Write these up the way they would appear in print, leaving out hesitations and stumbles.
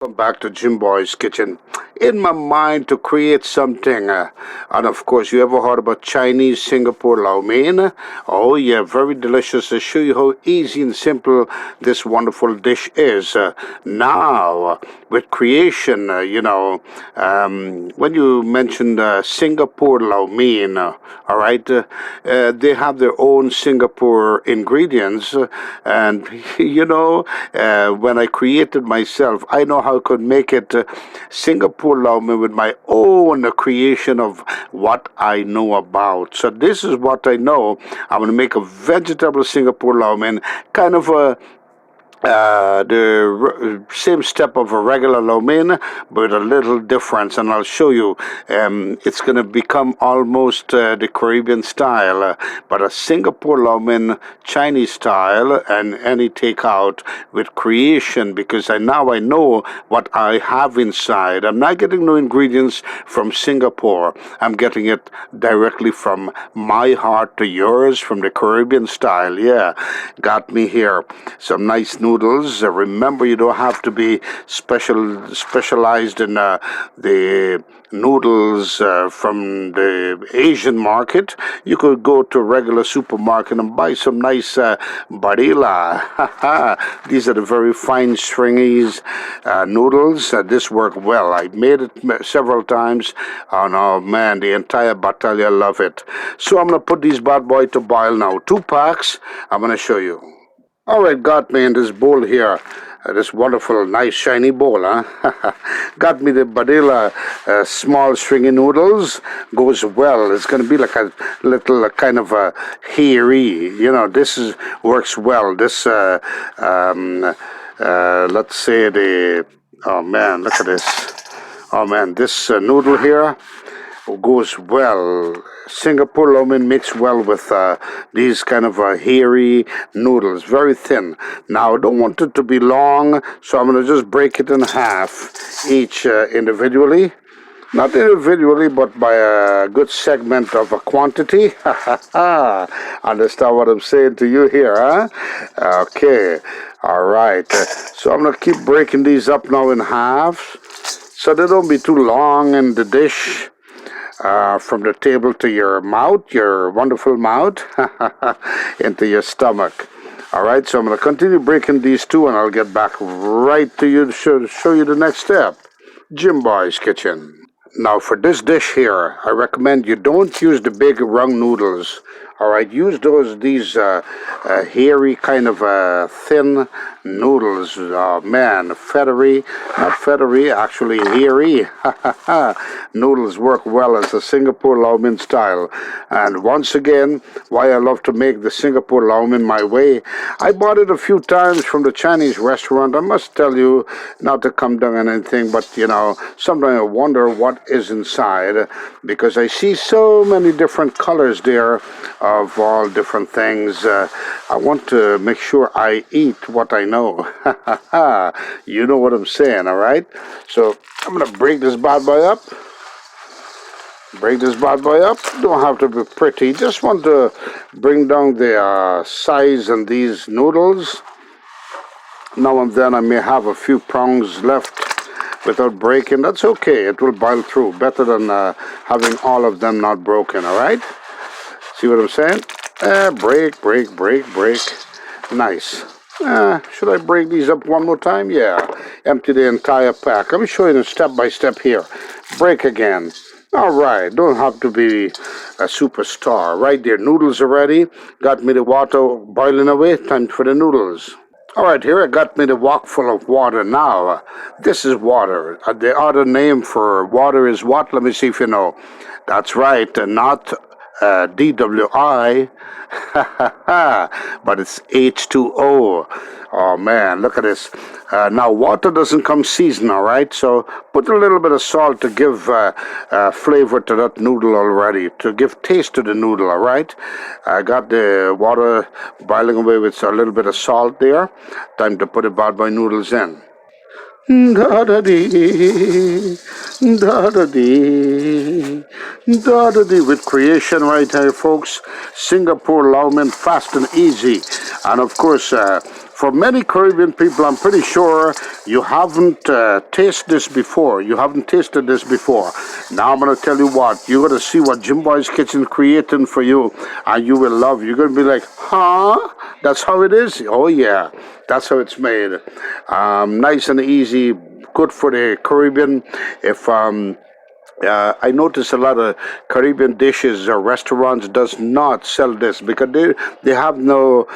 Welcome back to Jim Boy's Kitchen. In my mind to create something, and of course, you ever heard about Chinese Singapore lau mein? Oh yeah, very delicious. To show you how easy and simple this wonderful dish is. Now, with creation, when you mentioned Singapore lau mein, all right, they have their own Singapore ingredients, and when I created myself, I know how I could make it Singapore lau mein with my own creation of what I know about. So this is what I know. I'm going to make a vegetable Singapore lau mein, kind of the same step of a regular lo mein, but a little difference, and I'll show you. It's going to become almost the Caribbean style, but a Singapore lo mein Chinese style, and any takeout with creation, because now I know what I have inside. I'm not getting no ingredients from Singapore. I'm getting it directly from my heart to yours, from the Caribbean style. Yeah, got me here. Some nice noodles. Remember, you don't have to be specialized in the noodles from the Asian market. You could go to a regular supermarket and buy some nice barilla. These are the very fine stringy noodles. This worked well. I made it several times, and oh man, the entire battalion love it. So I'm going to put these bad boy to boil now. 2 packs. I'm going to show you. All right, got me in this bowl here. This wonderful, nice, shiny bowl, huh? Got me the Barilla small, stringy noodles. Goes well. It's going to be like a little kind of a hairy. Works well. This, let's say the. Oh man, look at this. Oh man, this noodle here goes well. Singapore lo mein mixed well with these kind of hairy noodles, very thin. Now, I don't want it to be long, so I'm going to just break it in half, each individually. Not individually, but by a good segment of a quantity. Understand what I'm saying to you here, huh? Okay, all right. So I'm going to keep breaking these up now in half, so they don't be too long in the dish. From the table to your mouth, your wonderful mouth, into your stomach. All right, so I'm going to continue breaking these two, and I'll get back right to you to show you the next step. Jim Boy's Kitchen. Now, for this dish here, I recommend you don't use the big round noodles. All right, use these hairy kind of thin noodles. Oh man, feathery, not feathery, actually hairy. Noodles work well as the Singapore lau mein style. And once again, why I love to make the Singapore lau mein my way. I bought it a few times from the Chinese restaurant. I must tell you, not to come down on anything, but sometimes I wonder what is inside, because I see so many different colors there of all different things. I want to make sure I eat what I know. You know what I'm saying, all right? So I'm going to break this bad boy up. Break this bad boy up. Don't have to be pretty. Just want to bring down the size on these noodles. Now and then I may have a few prongs left without breaking. That's okay. It will boil through. Better than having all of them not broken, all right? See what I'm saying? Break. Nice. Should I break these up one more time? Yeah. Empty the entire pack. I'm showing you step by step here. Break again. All right. Don't have to be a superstar. Right there. Noodles are ready. Got me the water boiling away. Time for the noodles. All right, here I got me the wok full of water now. This is water. The other name for water is what? Let me see if you know. That's right, not DWI, but it's H2O. Oh man, look at this. Now, water doesn't come seasoned, all right? So put a little bit of salt to give flavor to that noodle already, to give taste to the noodle, all right? I got the water boiling away with a little bit of salt there. Time to put the bad boy noodles in. Da-da-dee, da-da-dee, da-da-dee. With creation right here, folks. Singapore lau mein, fast and easy. And of course, For many Caribbean people, I'm pretty sure you haven't tasted this before. You haven't tasted this before. Now I'm going to tell you what. You're going to see what Jim Boy's Kitchen creating for you, and you will love it. You're going to be like, huh? That's how it is? Oh, yeah. That's how it's made. Nice and easy. Good for the Caribbean. If I notice a lot of Caribbean dishes or restaurants does not sell this because they have no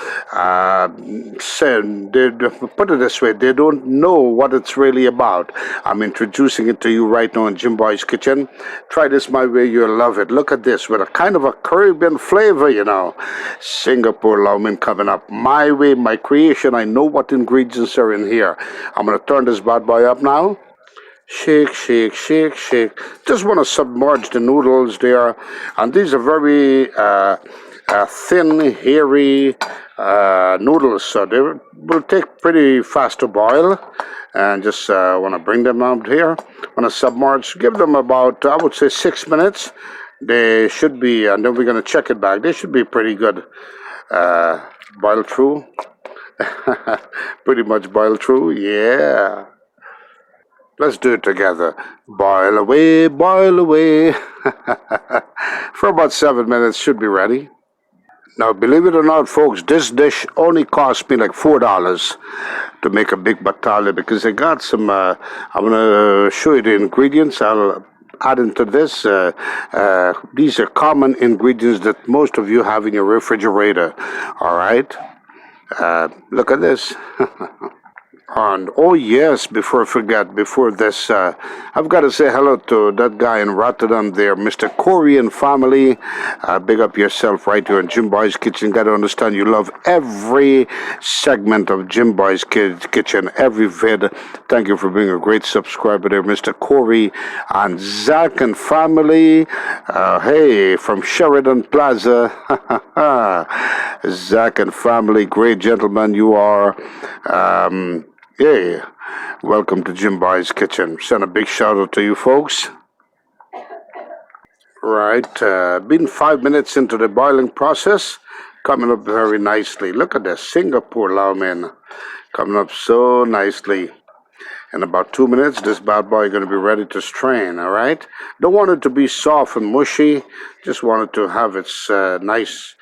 put it this way, they don't know what it's really about. I'm introducing it to you right now in Jim Boy's Kitchen. Try this my way, you'll love it. Look at this with a kind of a Caribbean flavor, you know. Singapore Laumin coming up my way, my creation. I know what ingredients are in here. I'm gonna turn this bad boy up now. Shake, shake, shake, shake. Just want to submerge the noodles there. And these are very thin, hairy noodles. So they will take pretty fast to boil. And just want to bring them out here. Want to submerge. Give them about, I would say, 6 minutes. They should be, and then we're going to check it back. They should be pretty good boiled through. Pretty much boiled through, yeah. Let's do it together. Boil away, boil away. For about 7 minutes, should be ready. Now, believe it or not, folks, this dish only cost me like $4 to make a big battalion because I got some, I'm going to show you the ingredients. I'll add into this. These are common ingredients that most of you have in your refrigerator. All right? Look at this. And oh yes, before I forget, before this, I've got to say hello to that guy in Rotterdam there, Mr. Corey and family. Big up yourself right here in Jim Boy's Kitchen. Got to understand you love every segment of Jim Boy's Kitchen, every vid. Thank you for being a great subscriber there, Mr. Corey and Zach and family. Hey, from Sheridan Plaza. Zach and family, great gentlemen you are. Yeah, welcome to Jim Boy's Kitchen. Send a big shout out to you folks. Right, been 5 minutes into the boiling process, coming up very nicely. Look at this, Singapore Lau Mein, coming up so nicely. In about 2 minutes, this bad boy is going to be ready to strain, all right? Don't want it to be soft and mushy. Just want it to have its nice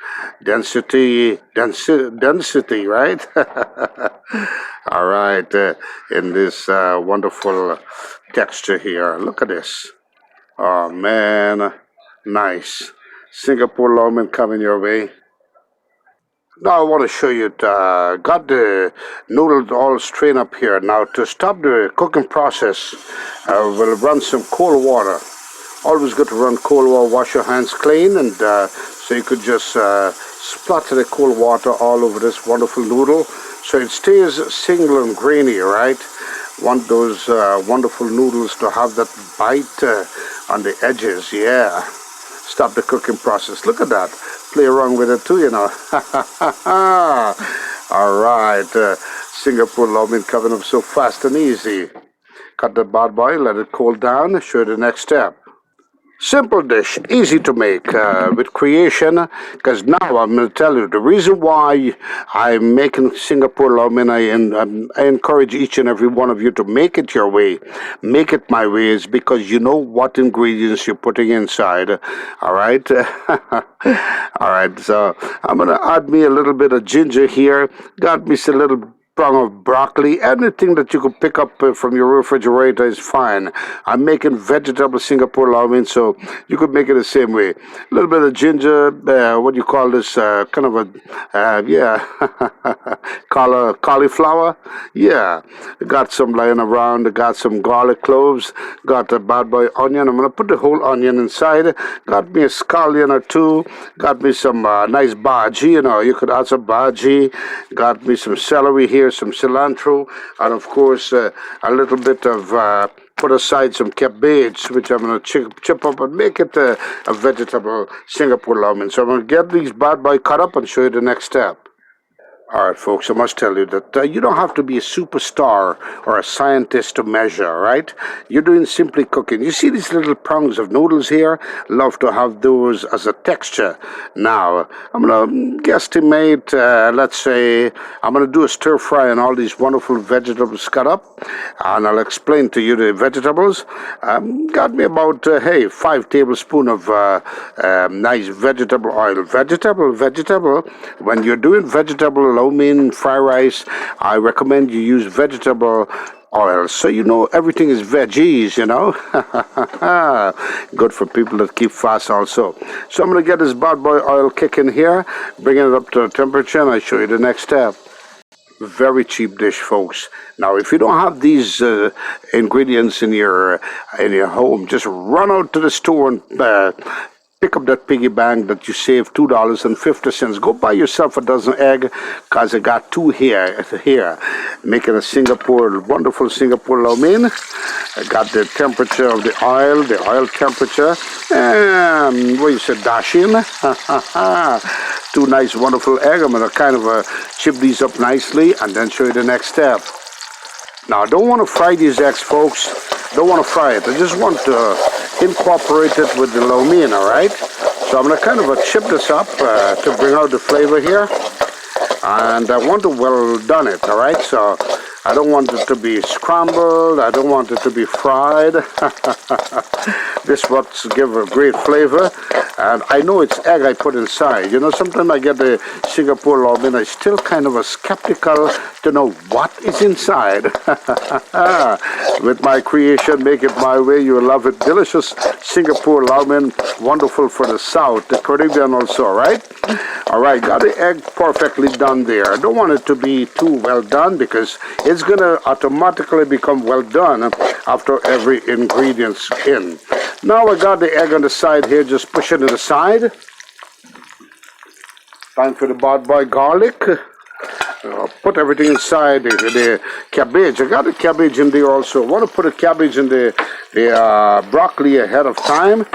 density, right? All right, in this wonderful texture here. Look at this. Oh, man, nice. Singapore Lau Mein coming your way. Now I want to show you, got the noodles all strained up here. Now to stop the cooking process, we'll run some cold water. Always good to run cold water, wash your hands clean, and so you could just splatter the cold water all over this wonderful noodle. So it stays single and grainy, right? Want those wonderful noodles to have that bite on the edges, yeah. Stop the cooking process. Look at that. Play around with it too, you know. All right. Singapore Lau Mein coming up so fast and easy. Cut the bad boy, let it cool down, show you the next step. Simple dish, easy to make with creation, because now I'm going to tell you the reason why I'm making Singapore Lau Mein. I encourage each and every one of you to make it your way, make it my way, is because you know what ingredients you're putting inside. All right? All right, so I'm going to add me a little bit of ginger here, got me a little prong of broccoli. Anything that you could pick up from your refrigerator is fine. I'm making vegetable Singapore Lau Mein, so you could make it the same way. A little bit of ginger, what do you call this, kind of a, yeah, cauliflower. Yeah, got some lying around, got some garlic cloves, got a bad boy onion. I'm going to put the whole onion inside. Got me a scallion or two, got me some nice bhaji, you know, you could add some bhaji, got me some celery here, some cilantro, and of course a little bit of put aside some cabbage, which I'm going to chip up and make it a vegetable Singapore Lau Mein. So I'm going to get these bad boy cut up and show you the next step. All right, folks, I must tell you that you don't have to be a superstar or a scientist to measure, right? You're doing simply cooking. You see these little prongs of noodles here? Love to have those as a texture. Now, I'm going to guesstimate, let's say, I'm going to do a stir fry on all these wonderful vegetables cut up, and I'll explain to you the vegetables. Got me about, 5 tablespoons of nice vegetable oil. Vegetable. When you're doing vegetable lo mein fried rice, I recommend you use vegetable oil. So you know everything is veggies, you know. Good for people that keep fast also. So I'm going to get this bad boy oil kicking here, bringing it up to the temperature, and I'll show you the next step. Very cheap dish, folks. Now, if you don't have these ingredients in your home, just run out to the store and pick up that piggy bank that you saved $2.50. Go buy yourself a dozen egg, cause I got two here, making a wonderful Singapore lo mein. I got the temperature of the oil temperature, and what you said, dash in. Two nice, wonderful egg. I'm gonna kind of chip these up nicely, and then show you the next step. Now, I don't want to fry these eggs, folks. Don't want to fry it. I just want to incorporate it with the lo mein, all right? So I'm going to kind of chip this up to bring out the flavor here. And I want to well done it, all right? So I don't want it to be scrambled. I don't want it to be fried. This what's give a great flavor. And I know it's egg I put inside. You know, sometimes I get the Singapore lo mein. I'm still kind of skeptical to know what is inside. With my creation, make it my way. You will love it. Delicious Singapore lo mein. Wonderful for the South, the Caribbean also, right? All right, got the egg perfectly done there. I don't want it to be too well done because it's going to automatically become well done after every ingredient's in. Now I got the egg on the side here, just push it to the side. Time for the bad boy garlic. Put everything inside the cabbage. I got the cabbage in there also. I want to put a cabbage in the broccoli ahead of time.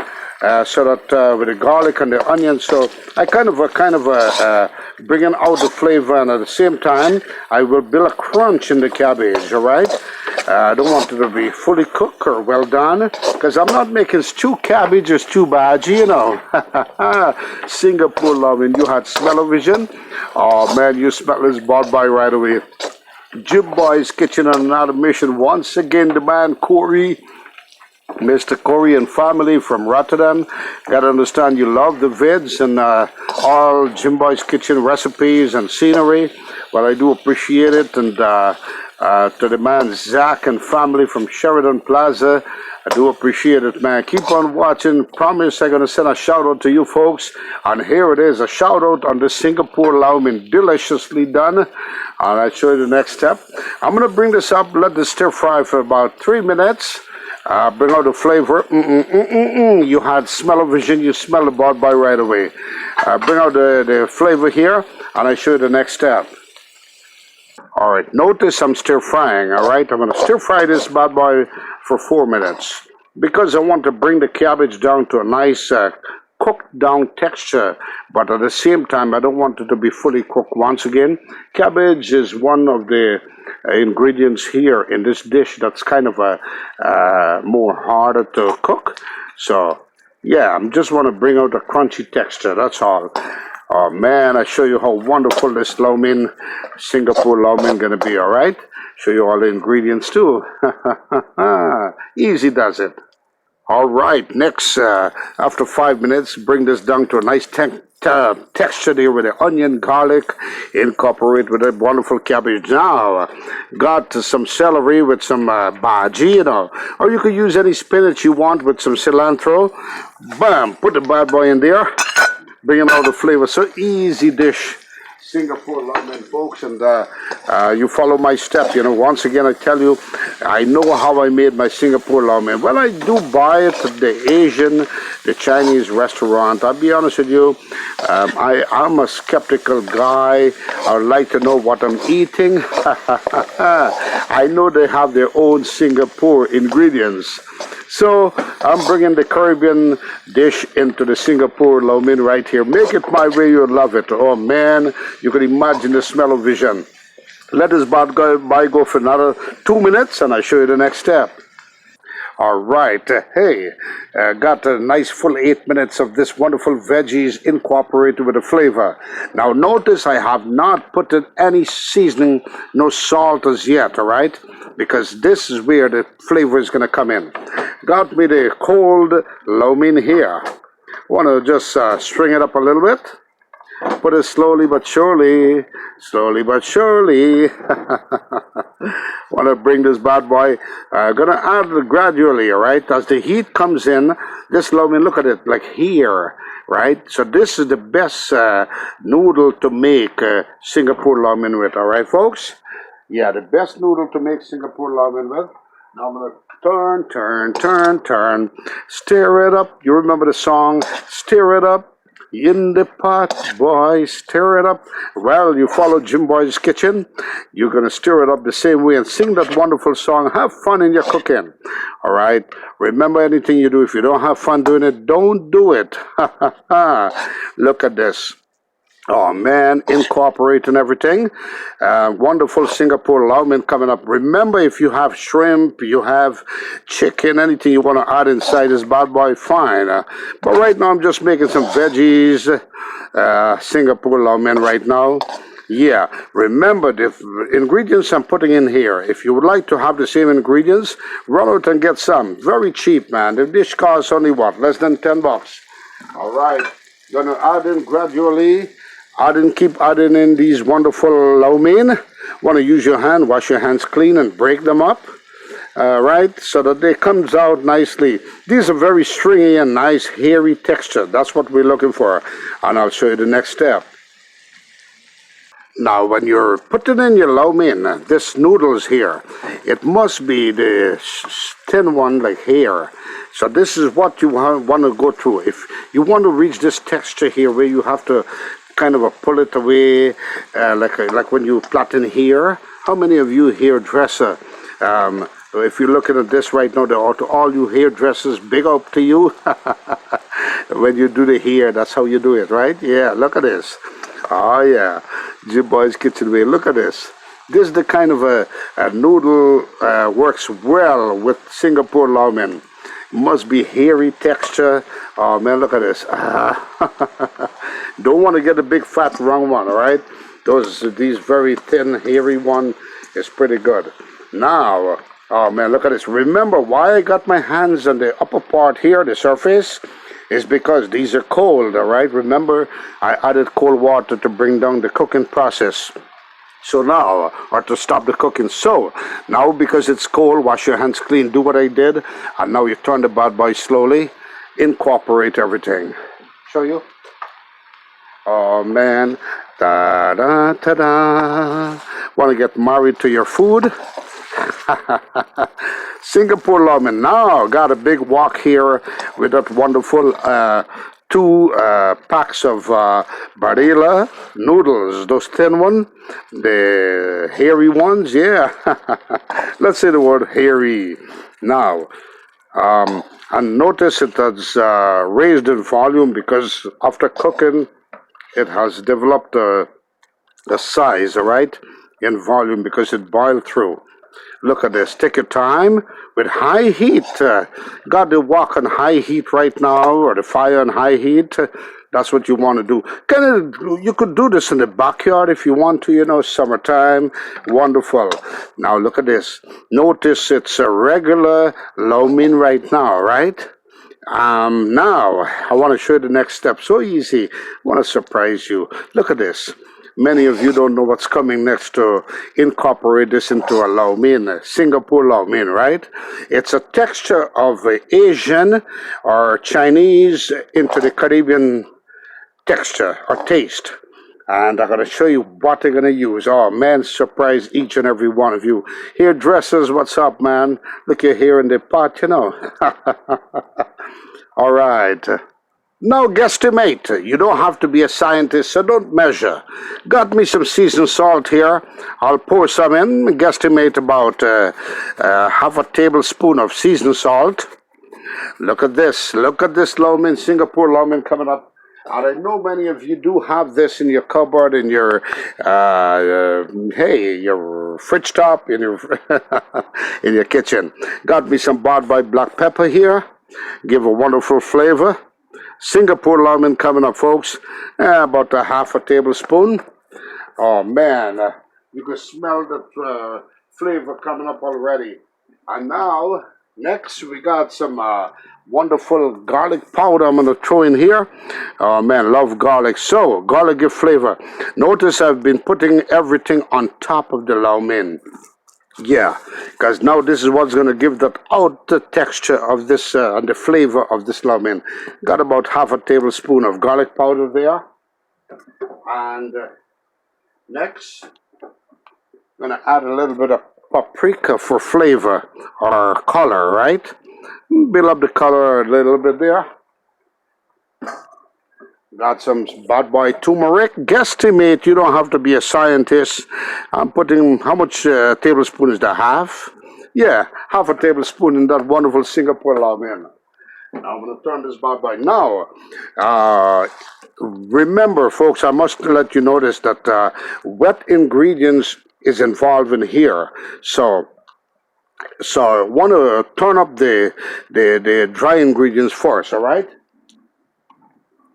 So that with the garlic and the onion, so I kind of bringing out the flavor, and at the same time I will build a crunch in the cabbage. All right, I don't want it to be fully cooked or well done, because I'm not making stew cabbage or stew bhaji, you know. Singapore lo mein, you had smell-o-vision. Oh man, you smell this bad boy right away. Jim Boy's Kitchen and Automation once again. The man Corey. Mr. Corey and family from Rotterdam. Gotta understand you love the vids and all Jim Boy's Kitchen recipes and scenery. Well, I do appreciate it. And to the man Zach and family from Sheridan Plaza, I do appreciate it, man. Keep on watching. Promise I'm gonna send a shout out to you folks. And here it is, a shout out on the Singapore lo mein, deliciously done. And I'll show you the next step. I'm gonna bring this up, let this stir fry for about 3 minutes. Bring out the flavor. You had smell-o-vision. You smell the bad boy right away. Bring out the flavor here, and I show you the next step. All right. Notice I'm stir frying. All right. I'm going to stir fry this bad boy for 4 minutes because I want to bring the cabbage down to a nice cooked down texture, but at the same time I don't want it to be fully cooked. Once again, cabbage is one of the ingredients here in this dish that's kind of more harder to cook. So yeah, I just want to bring out a crunchy texture, that's all. Oh man, I show you how wonderful this lo mein, Singapore lo mein gonna be. All right, show you all the ingredients too. Easy does it. All right, next, after 5 minutes, bring this down to a nice texture there with the onion, garlic, incorporate with that wonderful cabbage. Now, got some celery with some bhaji, you know, or you could use any spinach you want with some cilantro. Bam, put the bad boy in there, bringing out the flavor. So easy dish. Singapore lo mein, folks, and you follow my step. You know, once again, I tell you, I know how I made my Singapore lo mein. Well, I do buy it at the Asian, the Chinese restaurant. I'll be honest with you, I'm a skeptical guy. I would like to know what I'm eating. I know they have their own Singapore ingredients. So I'm bringing the Caribbean dish into the Singapore lo mein right here. Make it my way, you'll love it. Oh man, you can imagine the smell of vision. Let this bad guy by go for another 2 minutes and I'll show you the next step. All right. Hey, got a nice full 8 minutes of this wonderful veggies incorporated with the flavor. Now, notice I have not put in any seasoning, no salt as yet, all right? Because this is where the flavor is going to come in. Got me the cold lo mein here. Want to just string it up a little bit. Put it slowly but surely, slowly but surely. Want to bring this bad boy. Gonna add it gradually, all right? As the heat comes in, this lo mein, look at it, like here, right? So this is the best noodle to make Singapore lo mein with, all right, folks? Yeah, the best noodle to make Singapore lo mein with. Now I'm gonna turn. Stir it up. You remember the song? Stir it up. In the pot, boy, stir it up. Well, you follow Jim Boy's Kitchen. You're going to stir it up the same way and sing that wonderful song. Have fun in your cooking. All right? Remember, anything you do, if you don't have fun doing it, don't do it. Look at this. Oh man, incorporating everything. Wonderful Singapore lo mein coming up. Remember, if you have shrimp, you have chicken, anything you want to add inside this bad boy, fine. But right now, I'm just making some veggies, Singapore lo mein right now. Yeah, remember the ingredients I'm putting in here. If you would like to have the same ingredients, run out and get some. Very cheap, man. The dish costs only what? Less than $10. All right, gonna add in gradually. Keep adding in these wonderful lo mein. Want to use your hand, wash your hands clean and break them up, right? So that they comes out nicely. These are very stringy and nice hairy texture. That's what we're looking for. And I'll show you the next step. Now, when you're putting in your lo mein, this noodles here, it must be the thin one like here. So this is what you want to go through. If you want to reach this texture here where you have to kind of pull it away, like when you flatten here. How many of you hairdresser, if you're looking at this right now, to all you hairdressers, big up to you. When you do the hair, that's how you do it, right? Yeah, look at this. Oh yeah, Jim Boy's Kitchen way. Look at this. This is the kind of a noodle works well with Singapore lo mein. Must be hairy texture. Oh man, look at this. Don't want to get a big fat round one, all right? These very thin, hairy one is pretty good. Now, oh man, look at this. Remember why I got my hands on the upper part here, the surface? Is because these are cold, all right? Remember, I added cold water to bring down the cooking process. So now, or to stop the cooking. So now, because it's cold, wash your hands clean, do what I did, and now you turn the bad boy slowly, incorporate everything. Show you? Oh man, ta-da. Want to get married to your food? Singapore lo mein. Now, got a big wok here with that wonderful 2 packs of Barilla noodles, those thin ones, the hairy ones, yeah. Let's say the word hairy. Now, and notice it has raised in volume because after cooking, it has developed the size, all right, in volume because it boiled through. Look at this. Take your time with high heat. Got the wok on high heat right now, or the fire on high heat. That's what you want to do. You could do this in the backyard if you want to, summertime. Wonderful. Now look at this. Notice it's a regular lo mein right now, right? Now, I want to show you the next step. So easy. I want to surprise you. Look at this. Many of you don't know what's coming next to incorporate this into a lo mein, Singapore lo mein, right? It's a texture of Asian or Chinese into the Caribbean texture or taste. And I'm going to show you what they're going to use. Oh, man, surprise each and every one of you. Hairdressers, what's up, man? Look, you're here in the pot, All right. Now guesstimate. You don't have to be a scientist, so don't measure. Got me some seasoned salt here. I'll pour some in. Guesstimate about half a tablespoon of seasoned salt. Look at this. Look at this lau mein, Singapore lau mein coming up. And I know many of you do have this in your cupboard, in your, hey, your fridge top, in your, in your kitchen. Got me some Bad Boy black pepper here. Give a wonderful flavor. Singapore lau mein coming up, folks. About a half a tablespoon. Oh, man. You can smell that flavor coming up already. And now, next, we got some wonderful garlic powder I'm going to throw in here. Oh, man, love garlic. So, garlic give flavor. Notice I've been putting everything on top of the lau mein. Yeah, because now this is what's going to give that outer texture of this and the flavor of this lau mein. Got about half a tablespoon of garlic powder there. And next, I'm going to add a little bit of paprika for flavor or color, right? Build up the color a little bit there. Got some Bad Boy turmeric. Guesstimate, you don't have to be a scientist. I'm putting, how much tablespoon is that? Half? Yeah, half a tablespoon in that wonderful Singapore lau mein. Now I'm going to turn this Bad Boy. Now, remember, folks, I must let you notice that wet ingredients is involved in here. So I want to turn up the dry ingredients first, all right?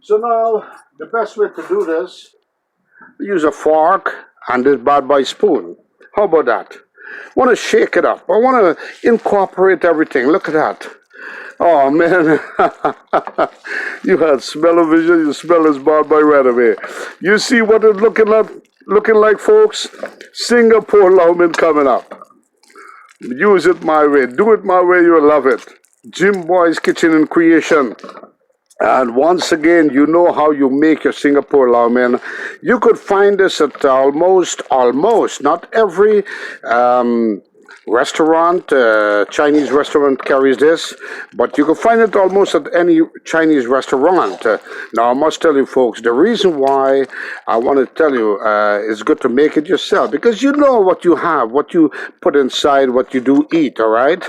So now, the best way to do this, use a fork and this Bad Boy spoon. How about that? Want to shake it up. I want to incorporate everything. Look at that. Oh, man. You had smell-o-vision. You smell this Bad Boy right away. You see what it's looking like, folks? Singapore lau mein coming up. Use it my way. Do it my way. You'll love it. Jim Boy's Kitchen and Creation. And once again, you know how you make your Singapore lau mein. You could find this at almost, not every restaurant, Chinese restaurant carries this, but you can find it almost at any Chinese restaurant. Now, I must tell you, folks, the reason why I want to tell you it's good to make it yourself, because you know what you have, what you put inside, what you do eat, all right?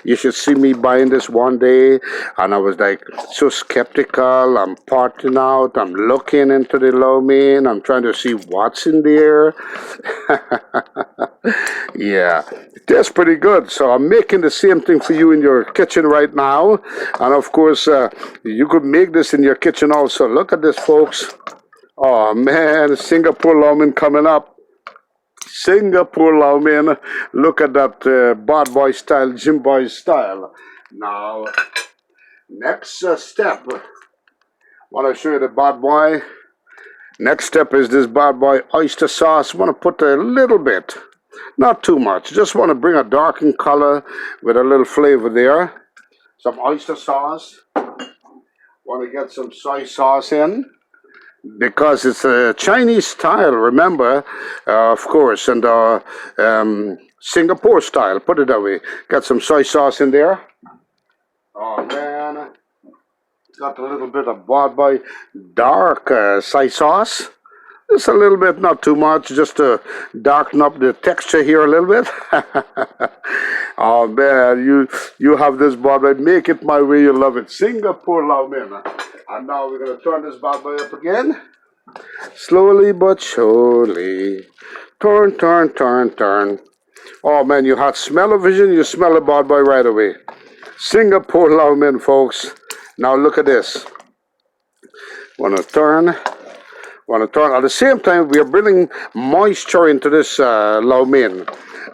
You should see me buying this one day, and I was like so skeptical. I'm parting out, I'm looking into the lau mein, I'm trying to see what's in there. Yeah, it tastes pretty good. So I'm making the same thing for you in your kitchen right now. And of course, you could make this in your kitchen also. Look at this, folks. Oh, man, Singapore lau mein coming up. Singapore lau mein. Look at that Bad Boy style, Jim Boy style. Now, next step. Want to show you the Bad Boy. Next step is this Bad Boy oyster sauce. Want to put a little bit. Not too much. Just want to bring a darkened color with a little flavor there. Some oyster sauce. Want to get some soy sauce in. Because it's a Chinese style, remember, of course, and Singapore style, put it that way. Got some soy sauce in there. Oh, man. Got a little bit of Bad Boy dark soy sauce. Just a little bit, not too much, just to darken up the texture here a little bit. Oh, man, you have this Bad Boy. Make it my way, you love it. Singapore lau mein. And now we're going to turn this Bad Boy up again. Slowly but surely. Turn, turn, turn, turn. Oh, man, you had smell-o-vision. You smell a Bad Boy right away. Singapore lau mein, folks. Now look at this. Want to turn. At the same time, we are bringing moisture into this lau mein.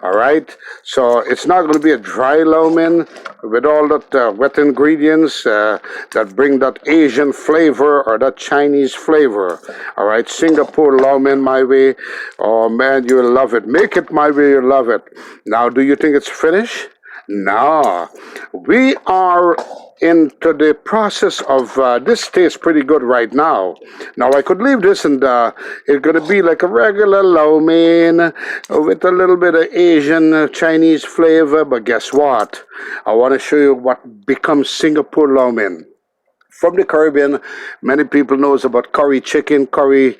All right, so it's not going to be a dry lau mein with all that wet ingredients that bring that Asian flavor or that Chinese flavor. All right, Singapore lau mein my way. Oh man, you'll love it. Make it my way, you'll love it. Now, do you think it's finished? No, we are into the process of this tastes pretty good right now. Now I could leave this and it's going to be like a regular lau mein with a little bit of Asian Chinese flavor, but guess what? I want to show you what becomes Singapore lau mein. from the Caribbean. Many people knows about curry chicken, curry,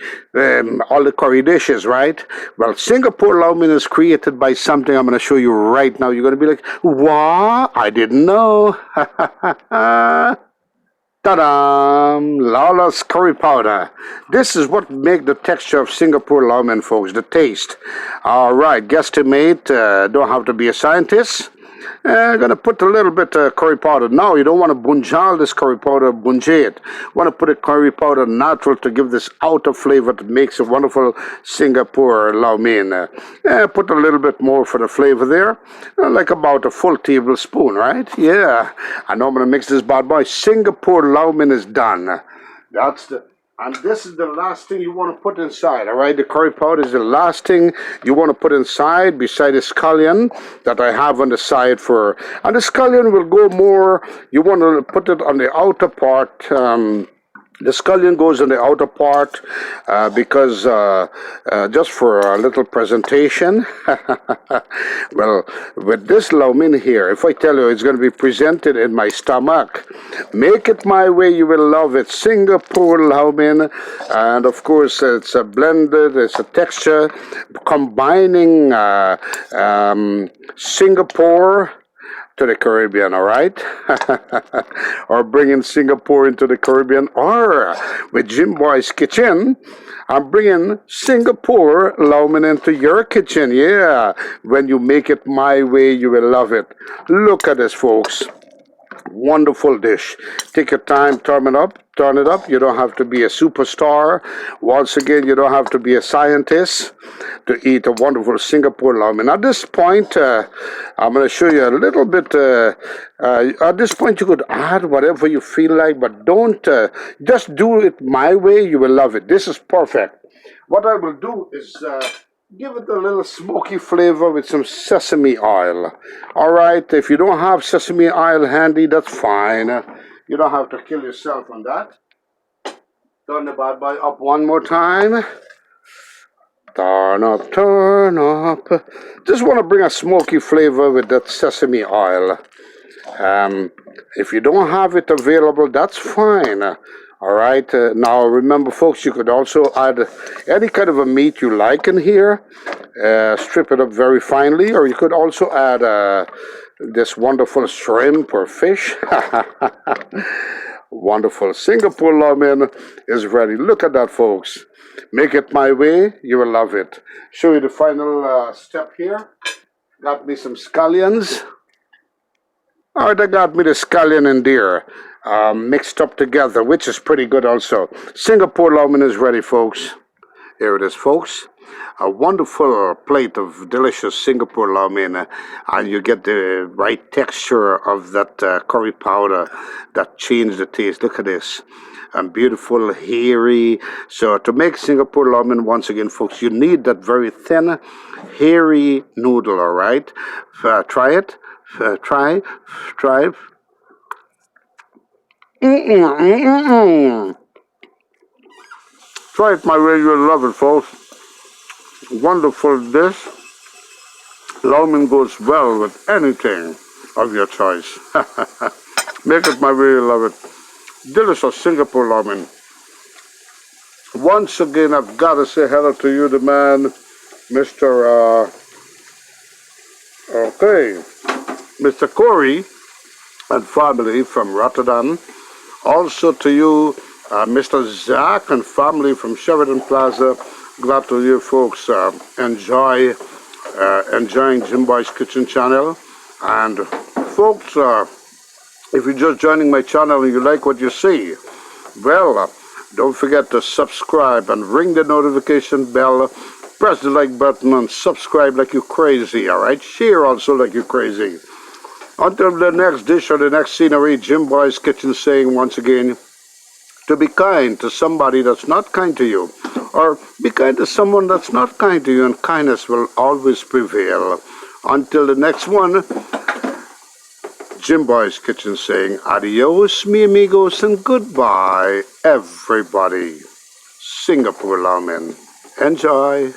all the curry dishes, right? Well, Singapore lau mein is created by something I'm going to show you right now. You're going to be like, what? I didn't know. Ta-da! Lawless curry powder. This is what make the texture of Singapore lau mein, folks, the taste. All right, guesstimate, don't have to be a scientist. Gonna put a little bit of curry powder. Now, you don't want to bunjal this curry powder, bunjay it. Want to put a curry powder natural to give this outer flavor that makes a wonderful Singapore lau mein. Put a little bit more for the flavor there, like about a full tablespoon, right? Yeah. I know I'm gonna mix this bad boy. Singapore lau mein is done. And this is the last thing you want to put inside, all right? The curry powder is the last thing you want to put inside beside the scallion that I have on the side for... And the scallion will go more... You want to put it on the outer part... the scallion goes on the outer part because just for a little presentation. Well, with this lau mein here, if I tell you it's going to be presented in my stomach, make it my way, you will love it. Singapore lau mein, and of course it's a blended, it's a texture combining Singapore to the Caribbean, all right? Or bringing Singapore into the Caribbean, or with Jim Boy's Kitchen, I'm bringing Singapore lau mein into your kitchen. Yeah, when you make it my way, you will love it. Look at this, folks. Wonderful dish. Take your time, turn it up. You don't have to be a superstar. Once again, you don't have to be a scientist to eat a wonderful Singapore lau mein. At this point, I'm going to show you a little bit. At this point, you could add whatever you feel like, but don't just do it my way. You will love it. This is perfect. What I will do is give it a little smoky flavor with some sesame oil. All right, if you don't have sesame oil handy, that's fine. You don't have to kill yourself on that. Turn the bad boy up one more time. Turn up, turn up. Just want to bring a smoky flavor with that sesame oil. If you don't have it available, that's fine. All right. Now, remember, folks, you could also add any kind of a meat you like in here. Strip it up very finely. Or you could also add this wonderful shrimp or fish. Wonderful. Singapore lau mein is ready. Look at that, folks. Make it my way. You will love it. Show you the final step here. Got me some scallions. All right, I got me the scallion and deer mixed up together, which is pretty good also. Singapore lau mein is ready, folks. Here it is, folks. A wonderful plate of delicious Singapore lau mein, and you get the right texture of that curry powder that changed the taste. Look at this. And beautiful, hairy. So to make Singapore lau mein, once again, folks, you need that very thin, hairy noodle, all right? Try it. Try. Try it my way, you'll love it, folks. Wonderful dish. Lau mein goes well with anything of your choice. Make it my way, you'll love it. Delicious Singapore lau mein. Once again, I've got to say hello to you, the man, Mr. Corey and family from Rotterdam. Also to you, Mr. Zach and family from Sheridan Plaza. Glad to you folks enjoying Jim Boy's Kitchen channel. And folks, if you're just joining my channel and you like what you see, well, don't forget to subscribe and ring the notification bell. Press the like button and subscribe like you crazy, all right? Share also like you crazy. Until the next dish or the next scenery, Jim Boy's Kitchen saying once again, to be kind to somebody that's not kind to you, or be kind to someone that's not kind to you, and kindness will always prevail. Until the next one, Jim Boy's Kitchen saying adios, mi amigos, and goodbye, everybody. Singapore lau mein. Enjoy.